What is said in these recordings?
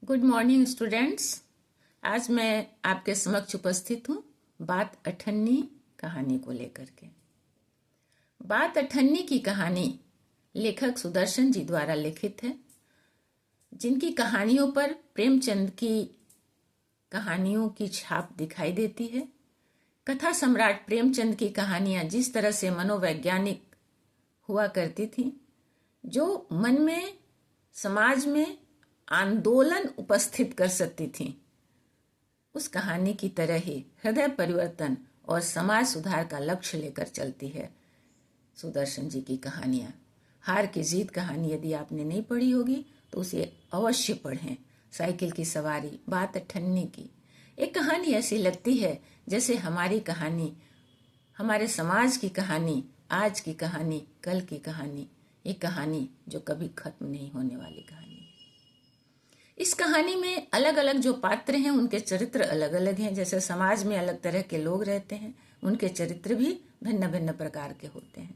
Good morning students. आज मैं आपके समक्ष उपस्थित हूँ बात अठन्नी कहानी को लेकर के। बात अठन्नी की कहानी लेखक सुदर्शन जी द्वारा लिखित है, जिनकी कहानियों पर प्रेमचंद की कहानियों की छाप दिखाई देती है। कथा सम्राट प्रेमचंद की कहानियां जिस तरह से मनोवैज्ञानिक हुआ करती थी, जो मन में, समाज में आंदोलन उपस्थित कर सकती थी, उस कहानी की तरह ही हृदय परिवर्तन और समाज सुधार का लक्ष्य लेकर चलती है सुदर्शन जी की कहानियां। हार की जीत कहानी यदि आपने नहीं पढ़ी होगी तो उसे अवश्य पढ़ें। साइकिल की सवारी, बात अठन्नी की एक कहानी ऐसी लगती है जैसे हमारी कहानी, हमारे समाज की कहानी, आज की कहानी, कल की कहानी, एक कहानी जो कभी खत्म नहीं होने वाली कहानी। इस कहानी में अलग अलग जो पात्र हैं उनके चरित्र अलग अलग हैं। जैसे समाज में अलग तरह के लोग रहते हैं, उनके चरित्र भी भिन्न भिन्न प्रकार के होते हैं।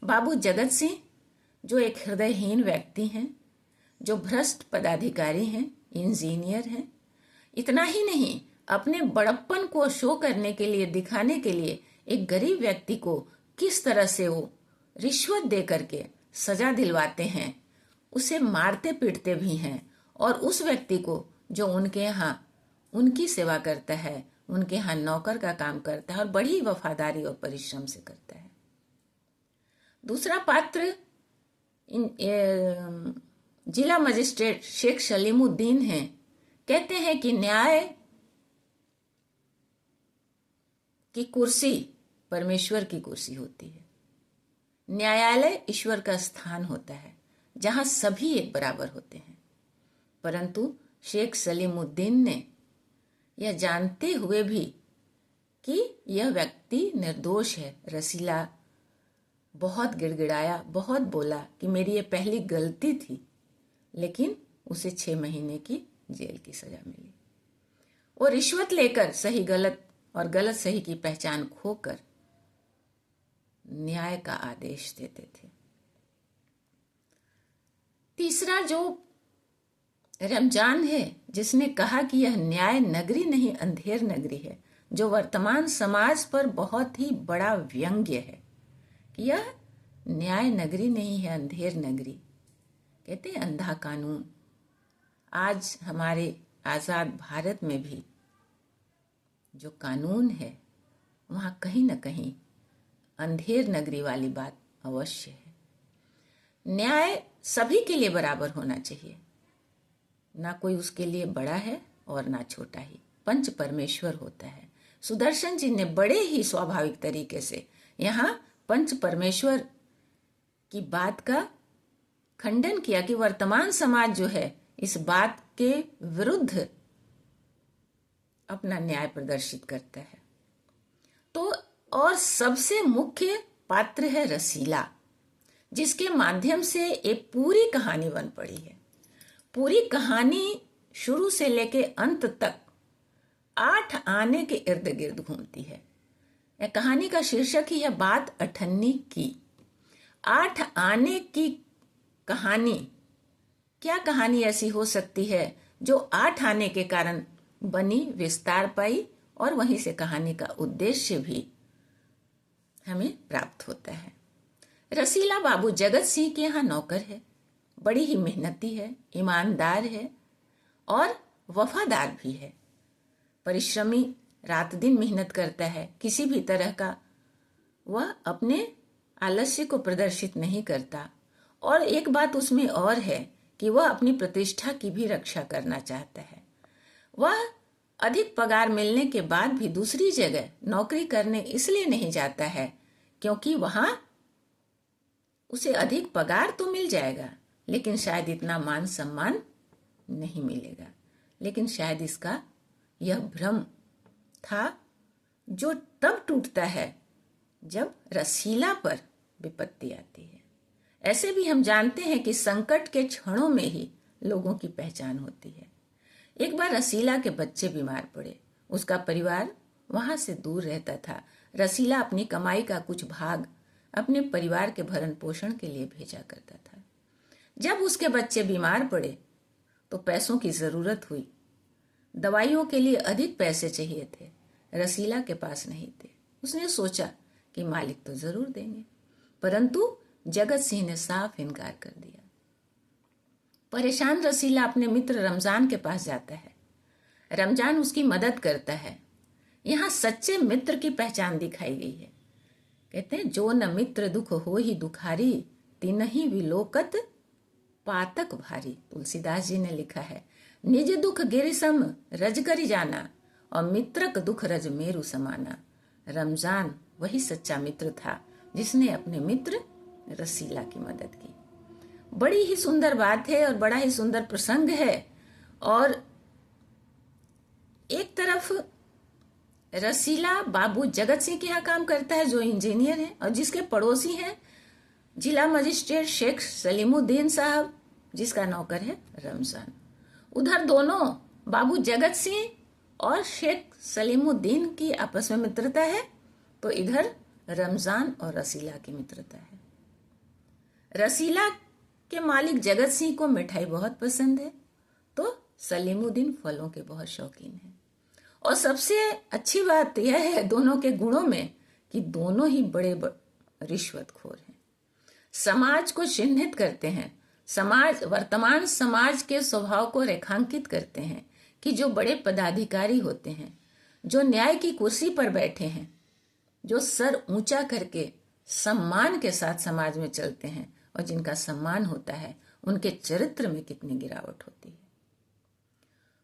बाबू जगत सिंह जो एक हृदयहीन व्यक्ति हैं, जो भ्रष्ट पदाधिकारी हैं, इंजीनियर हैं। इतना ही नहीं, अपने बड़प्पन को शो करने के लिए, दिखाने के लिए एक गरीब व्यक्ति को किस तरह से वो रिश्वत दे करके सजा दिलवाते हैं, उसे मारते पीटते भी हैं। और उस व्यक्ति को जो उनके यहाँ उनकी सेवा करता है, उनके यहाँ नौकर का काम करता है और बड़ी वफादारी और परिश्रम से करता है। दूसरा पात्र जिला मजिस्ट्रेट शेख सलीमुद्दीन है। कहते हैं कि न्याय की कुर्सी परमेश्वर की कुर्सी होती है, न्यायालय ईश्वर का स्थान होता है जहां सभी एक बराबर होते हैं। परंतु शेख सलीमुद्दीन ने यह जानते हुए भी कि यह व्यक्ति निर्दोष है, रसीला बहुत गिड़गिड़ाया, बहुत बोला कि मेरी ये पहली गलती थी, लेकिन उसे 6 महीने की जेल की सजा मिली। वो रिश्वत लेकर सही गलत और गलत सही की पहचान खोकर न्याय का आदेश देते थे। तीसरा जो रमजान है, जिसने कहा कि यह न्याय नगरी नहीं अंधेर नगरी है, जो वर्तमान समाज पर बहुत ही बड़ा व्यंग्य है कि यह न्याय नगरी नहीं है, अंधेर नगरी। कहते हैं अंधा कानून। आज हमारे आजाद भारत में भी जो कानून है वहां कहीं ना कहीं अंधेर नगरी वाली बात अवश्य है। न्याय सभी के लिए बराबर होना चाहिए, ना कोई उसके लिए बड़ा है और ना छोटा ही। पंच परमेश्वर होता है। सुदर्शन जी ने बड़े ही स्वाभाविक तरीके से यहाँ पंच परमेश्वर की बात का खंडन किया कि वर्तमान समाज जो है इस बात के विरुद्ध अपना न्याय प्रदर्शित करता है। तो और सबसे मुख्य पात्र है रसीला, जिसके माध्यम से एक पूरी कहानी बन पड़ी है। पूरी कहानी शुरू से लेके अंत तक 8 आने के इर्द गिर्द घूमती है। यह कहानी का शीर्षक ही है बात अठन्नी की। 8 आने की कहानी, क्या कहानी ऐसी हो सकती है जो 8 आने के कारण बनी, विस्तार पाई और वहीं से कहानी का उद्देश्य भी हमें प्राप्त होता है। रसीला बाबू जगत सिंह के यहाँ नौकर है, बड़ी ही मेहनती है, ईमानदार है और वफादार भी है। परिश्रमी, रात दिन मेहनत करता है। किसी भी तरह का वह अपने आलस्य को प्रदर्शित नहीं करता। और एक बात उसमें और है कि वह अपनी प्रतिष्ठा की भी रक्षा करना चाहता है। वह अधिक पगार मिलने के बाद भी दूसरी जगह नौकरी करने इसलिए नहीं जाता है क्योंकि वहां उसे अधिक पगार तो मिल जाएगा, लेकिन शायद इतना मान सम्मान नहीं मिलेगा। लेकिन शायद इसका यह भ्रम था जो तब टूटता है जब रसीला पर विपत्ति आती है। ऐसे भी हम जानते हैं कि संकट के क्षणों में ही लोगों की पहचान होती है। एक बार रसीला के बच्चे बीमार पड़े। उसका परिवार वहां से दूर रहता था। रसीला अपनी कमाई का कुछ भाग अपने परिवार के भरण पोषण के लिए भेजा करता था। जब उसके बच्चे बीमार पड़े तो पैसों की जरूरत हुई। दवाइयों के लिए अधिक पैसे चाहिए थे, रसीला के पास नहीं थे। उसने सोचा कि मालिक तो जरूर देंगे, परंतु जगत सिंह ने साफ इनकार कर दिया। परेशान रसीला अपने मित्र रमजान के पास जाता है। रमजान उसकी मदद करता है। यहाँ सच्चे मित्र की पहचान दिखाई गई है। कहते हैं, जो न मित्र दुख हो ही दुखारी, तिनहि विलोकत पातक भारी। तुलसीदास जी ने लिखा है, निज दुख गिरिसम रज करी जाना, और मित्रक दुख रज मेरु समाना। रमजान वही सच्चा मित्र था जिसने अपने मित्र रसीला की मदद की। बड़ी ही सुंदर बात है और बड़ा ही सुंदर प्रसंग है। और एक तरफ रसीला बाबू जगत सिंह के यहाँ काम करता है, जो इंजीनियर है, और जिसके पड़ोसी हैं जिला मजिस्ट्रेट शेख सलीमुद्दीन साहब, जिसका नौकर है रमजान। उधर दोनों बाबू जगत सिंह और शेख सलीमुद्दीन की आपस में मित्रता है, तो इधर रमजान और रसीला की मित्रता है। रसीला के मालिक जगत सिंह को मिठाई बहुत पसंद है, तो सलीमुद्दीन फलों के बहुत शौकीन है। और सबसे अच्छी बात यह है दोनों के गुणों में कि दोनों ही बड़े रिश्वतखोर हैं। समाज को चिन्हित करते हैं, वर्तमान समाज के स्वभाव को रेखांकित करते हैं कि जो बड़े पदाधिकारी होते हैं, जो न्याय की कुर्सी पर बैठे हैं, जो सर ऊंचा करके सम्मान के साथ समाज में चलते हैं और जिनका सम्मान होता है, उनके चरित्र में कितनी गिरावट होती है।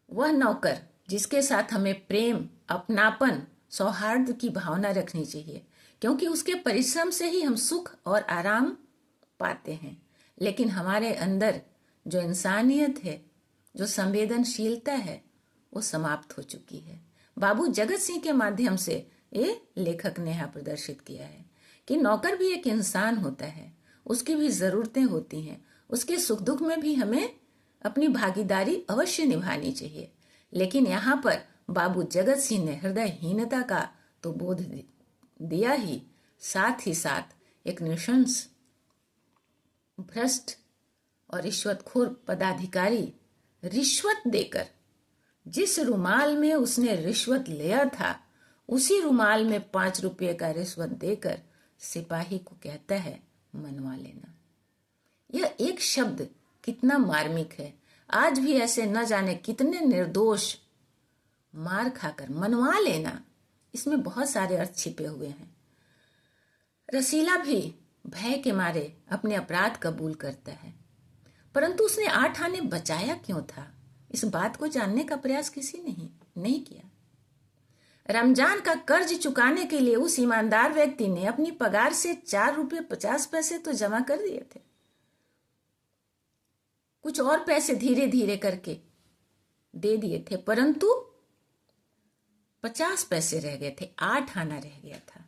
वह नौकर जिसके साथ हमें प्रेम, अपनापन, सौहार्द की भावना रखनी चाहिए, क्योंकि उसके परिश्रम से ही हम सुख और आराम पाते हैं। लेकिन हमारे अंदर जो इंसानियत है, जो संवेदनशीलता है, वो समाप्त हो चुकी है। बाबू जगत सिंह के माध्यम से ये लेखक ने यहाँ प्रदर्शित किया है कि नौकर भी एक इंसान होता है, उसकी भी जरूरतें होती हैं, उसके सुख दुख में भी हमें अपनी भागीदारी अवश्य निभानी चाहिए। लेकिन यहाँ पर बाबू जगत सिंह ने हृदयहीनता का तो बोध दिया ही, साथ ही साथ एक नृशंस, भ्रष्ट और रिश्वतखोर पदाधिकारी रिश्वत देकर, जिस रुमाल में उसने रिश्वत लिया था, उसी रुमाल में 5 रुपये का रिश्वत देकर सिपाही को कहता है मनवा लेना। यह एक शब्द कितना मार्मिक है। आज भी ऐसे न जाने कितने निर्दोष मार खाकर मनवा लेना, इसमें बहुत सारे अर्थ छिपे हुए हैं। रसीला भी भय के मारे अपने अपराध कबूल करता है, परंतु उसने 8 आने बचाया क्यों था, इस बात को जानने का प्रयास किसी ने नहीं किया। रमजान का कर्ज चुकाने के लिए उस ईमानदार व्यक्ति ने अपनी पगार से 4 रुपये 50 पैसे तो जमा कर दिए थे। कुछ और पैसे धीरे धीरे करके दे दिए थे, परंतु 50 पैसे रह गए थे, 8 आना रह गया था।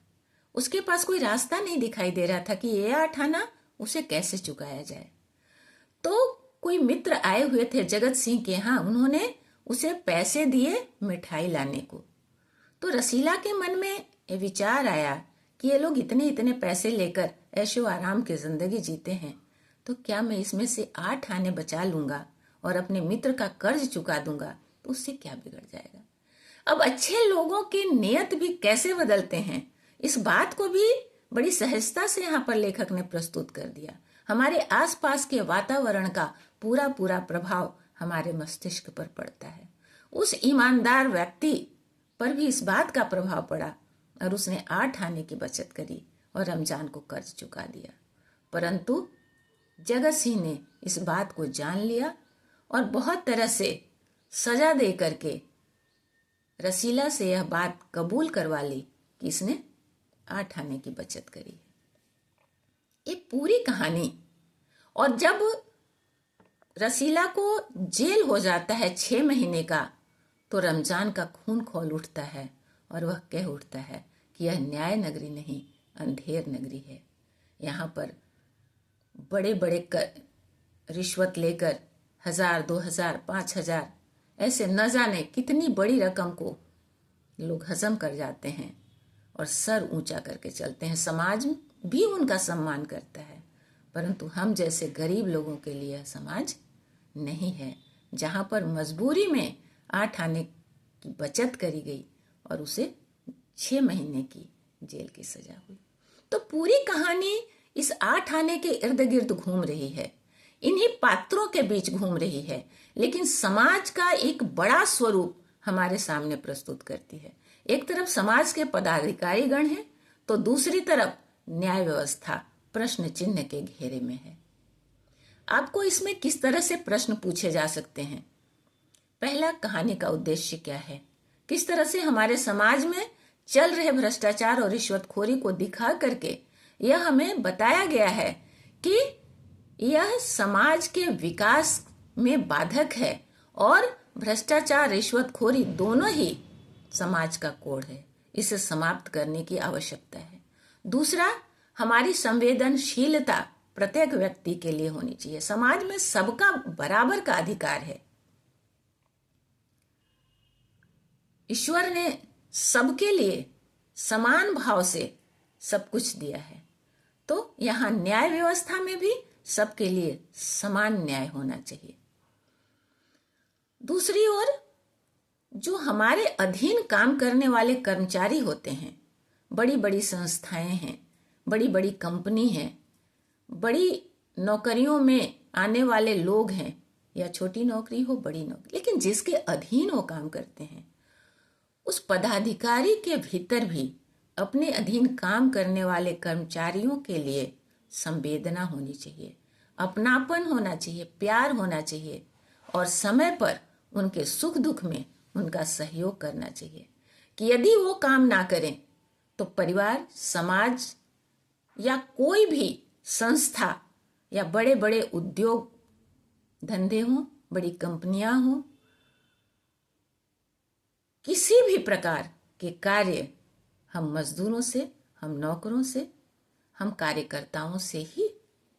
उसके पास कोई रास्ता नहीं दिखाई दे रहा था कि ये 8 आना उसे कैसे चुकाया जाए। तो कोई मित्र आए हुए थे जगत सिंह के यहाँ, उन्होंने उसे पैसे दिए मिठाई लाने को। तो रसीला के मन में ये विचार आया कि ये लोग इतने इतने पैसे लेकर ऐशो आराम की जिंदगी जीते हैं, तो क्या मैं इसमें से 8 आने बचा लूंगा और अपने मित्र का कर्ज चुका दूंगा, तो उससे क्या बिगड़ जाएगा। अब अच्छे लोगों की नियत भी कैसे बदलते हैं, इस बात को भी बड़ी सहजता से यहाँ पर लेखक ने प्रस्तुत कर दिया। हमारे आसपास के वातावरण का पूरा पूरा प्रभाव हमारे मस्तिष्क पर पड़ता है। उस ईमानदार व्यक्ति पर भी इस बात का प्रभाव पड़ा और उसने 8 आने की बचत करी और रमजान को कर्ज चुका दिया। परंतु जगत सिंह ने इस बात को जान लिया और बहुत तरह से सजा दे करके रसीला से यह बात कबूल करवा ली कि इसने 8 आने की बचत करी है। ये पूरी कहानी। और जब रसीला को जेल हो जाता है 6 महीने का, तो रमजान का खून खौल उठता है और वह कह उठता है कि यह न्याय नगरी नहीं, अंधेर नगरी है। यहाँ पर बड़े बड़े रिश्वत लेकर 1000, 2000, 5000 ऐसे न जाने कितनी बड़ी रकम को लोग हजम कर जाते हैं और सर ऊंचा करके चलते हैं। समाज भी उनका सम्मान करता है, परंतु हम जैसे गरीब लोगों के लिए समाज नहीं है। जहां पर मजबूरी में 8 आने की बचत करी गई और उसे 6 महीने की जेल की सजा हुई। तो पूरी कहानी इस 8 आने के इर्द गिर्द घूम रही है, इन्हीं पात्रों के बीच घूम रही है, लेकिन समाज का एक बड़ा स्वरूप हमारे सामने प्रस्तुत करती है। एक तरफ समाज के पदाधिकारी गण हैं, तो दूसरी तरफ न्याय व्यवस्था प्रश्न चिन्ह के घेरे में है। आपको इसमें किस तरह से प्रश्न पूछे जा सकते हैं? पहला, कहानी का उद्देश्य क्या है? किस तरह से हमारे समाज में चल रहे भ्रष्टाचार और रिश्वतखोरी को दिखा करके यह हमें बताया गया है कि यह समाज के विकास में बाधक है और भ्रष्टाचार रिश्वतखोरी दोनों ही समाज का कोढ़ है, इसे समाप्त करने की आवश्यकता है। दूसरा, हमारी संवेदनशीलता प्रत्येक व्यक्ति के लिए होनी चाहिए। समाज में सबका बराबर का अधिकार है। ईश्वर ने सबके लिए समान भाव से सब कुछ दिया है, तो यहाँ न्याय व्यवस्था में भी सबके लिए समान न्याय होना चाहिए। दूसरी ओर, जो हमारे अधीन काम करने वाले कर्मचारी होते हैं, बड़ी बड़ी संस्थाएं हैं, बड़ी बड़ी कंपनी हैं, बड़ी नौकरियों में आने वाले लोग हैं, या छोटी नौकरी हो बड़ी नौकरी, लेकिन जिसके अधीन वो काम करते हैं, उस पदाधिकारी के भीतर भी अपने अधीन काम करने वाले कर्मचारियों के लिए संवेदना होनी चाहिए, अपनापन होना चाहिए, प्यार होना चाहिए और समय पर उनके सुख दुख में उनका सहयोग करना चाहिए। कि यदि वो काम ना करें तो परिवार, समाज या कोई भी संस्था या बड़े बड़े उद्योग धंधे हों, बड़ी कंपनियां हों, किसी भी प्रकार के कार्य हम मजदूरों से, हम नौकरों से, हम कार्यकर्ताओं से ही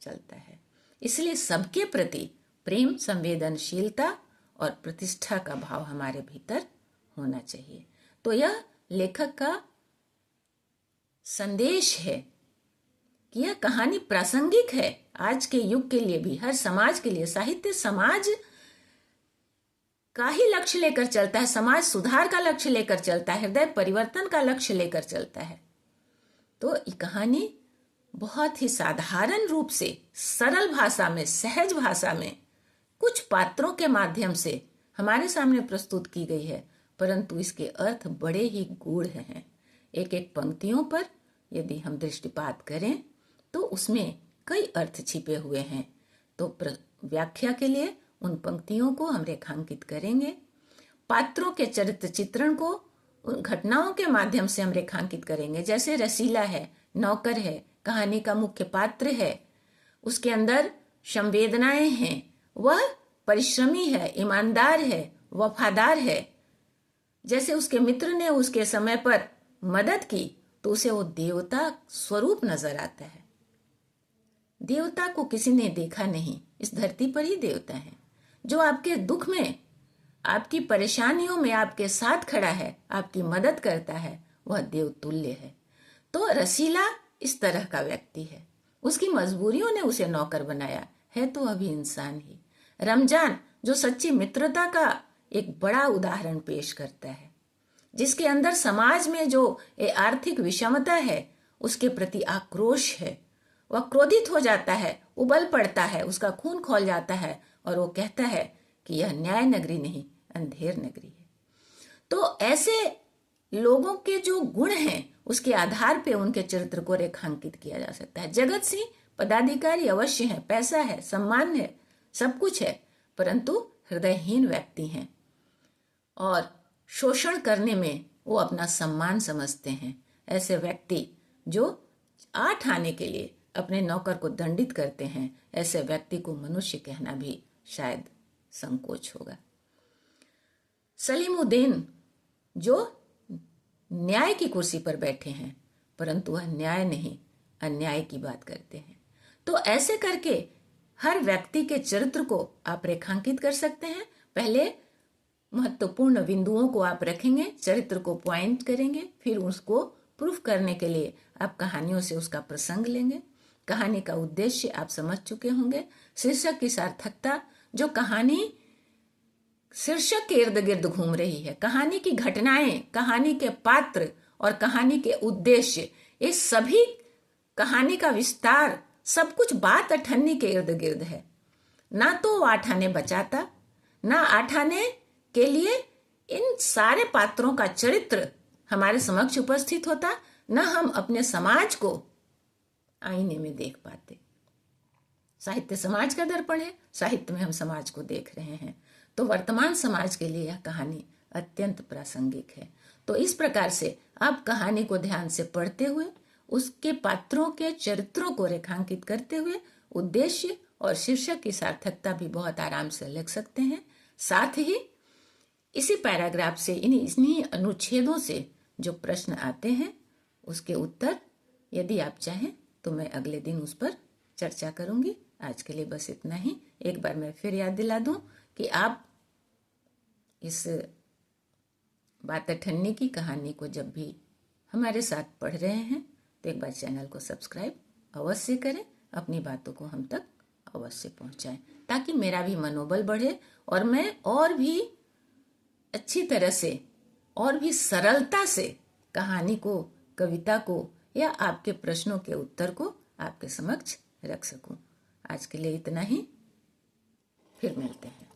चलता है। इसलिए सबके प्रति प्रेम, संवेदनशीलता और प्रतिष्ठा का भाव हमारे भीतर होना चाहिए। तो यह लेखक का संदेश है कि यह कहानी प्रासंगिक है आज के युग के लिए भी, हर समाज के लिए। साहित्य समाज का ही लक्ष्य लेकर चलता है, समाज सुधार का लक्ष्य लेकर चलता है, हृदय परिवर्तन का लक्ष्य लेकर चलता है। तो ये कहानी बहुत ही साधारण रूप से, सरल भाषा में, सहज भाषा में कुछ पात्रों के माध्यम से हमारे सामने प्रस्तुत की गई है, परंतु इसके अर्थ बड़े ही गूढ़ हैं। एक एक पंक्तियों पर यदि हम दृष्टिपात करें तो उसमें कई अर्थ छिपे हुए हैं। तो व्याख्या के लिए उन पंक्तियों को हम रेखांकित करेंगे, पात्रों के चरित्र चित्रण को उन घटनाओं के माध्यम से हम रेखांकित करेंगे। जैसे रसीला है, नौकर है, कहानी का मुख्य पात्र है, उसके अंदर संवेदनाएं हैं, वह परिश्रमी है, ईमानदार है, वफादार है। जैसे उसके मित्र ने उसके समय पर मदद की तो उसे वो देवता स्वरूप नजर आता है। देवता को किसी ने देखा नहीं, इस धरती पर ही देवता है। जो आपके दुख में, आपकी परेशानियों में आपके साथ खड़ा है, आपकी मदद करता है, वह देवतुल्य है। तो रसीला इस तरह का व्यक्ति है। उसकी मजबूरियों ने उसे नौकर बनाया है, तो अभी इंसान ही। रमजान जो सच्ची मित्रता का एक बड़ा उदाहरण पेश करता है, जिसके अंदर समाज में जो आर्थिक विषमता है उसके प्रति आक्रोश है, वह क्रोधित हो जाता है, उबल पड़ता है, उसका खून खौल जाता है और वो कहता है कि यह न्याय नगरी नहीं, अंधेर नगरी है। तो ऐसे लोगों के जो गुण हैं उसके आधार पे उनके चरित्र को रेखांकित किया जा सकता है। जगत सिंह पदाधिकारी अवश्य है, पैसा है, सम्मान है, सब कुछ है, परंतु हृदयहीन व्यक्ति हैं और शोषण करने में वो अपना सम्मान समझते हैं। ऐसे व्यक्ति जो 8 आने के लिए अपने नौकर को दंडित करते हैं, ऐसे व्यक्ति को मनुष्य कहना भी शायद संकोच होगा। सलीमुद्दीन जो न्याय की कुर्सी पर बैठे हैं, परंतु वह न्याय नहीं अन्याय की बात करते हैं। तो ऐसे करके हर व्यक्ति के चरित्र को आप रेखांकित कर सकते हैं। पहले महत्वपूर्ण बिंदुओं को आप रखेंगे, चरित्र को पॉइंट करेंगे, फिर उसको प्रूफ करने के लिए आप कहानियों से उसका प्रसंग लेंगे। कहानी का उद्देश्य आप समझ चुके होंगे, शीर्षक की सार्थकता, जो कहानी शीर्षक के इर्द गिर्द घूम रही है। कहानी की घटनाएं, कहानी के पात्र और कहानी के उद्देश्य, ये सभी कहानी का विस्तार सब कुछ बात अठन्नी के इर्द गिर्द है। ना तो वो आठ आने बचाता, ना आठ आने के लिए इन सारे पात्रों का चरित्र हमारे समक्ष उपस्थित होता, ना हम अपने समाज को आईने में देख पाते। साहित्य समाज का दर्पण है, साहित्य में हम समाज को देख रहे हैं, तो वर्तमान समाज के लिए यह कहानी अत्यंत प्रासंगिक है। तो इस प्रकार से आप कहानी को ध्यान से पढ़ते हुए, उसके पात्रों के चरित्रों को रेखांकित करते हुए उद्देश्य और शीर्षक की सार्थकता भी बहुत आराम से लिख सकते हैं। साथ ही इसी पैराग्राफ से, इन्हीं अनुच्छेदों से जो प्रश्न आते हैं उसके उत्तर यदि आप चाहें तो मैं अगले दिन उस पर चर्चा करूंगी। आज के लिए बस इतना ही। एक बार मैं फिर याद दिला दूं कि आप इस बात अठन्नी की कहानी को जब भी हमारे साथ पढ़ रहे हैं तो एक बार चैनल को सब्सक्राइब अवश्य करें, अपनी बातों को हम तक अवश्य पहुंचाएं, ताकि मेरा भी मनोबल बढ़े और मैं और भी अच्छी तरह से और भी सरलता से कहानी को, कविता को या आपके प्रश्नों के उत्तर को आपके समक्ष रख सकूं। आज के लिए इतना ही, फिर मिलते हैं।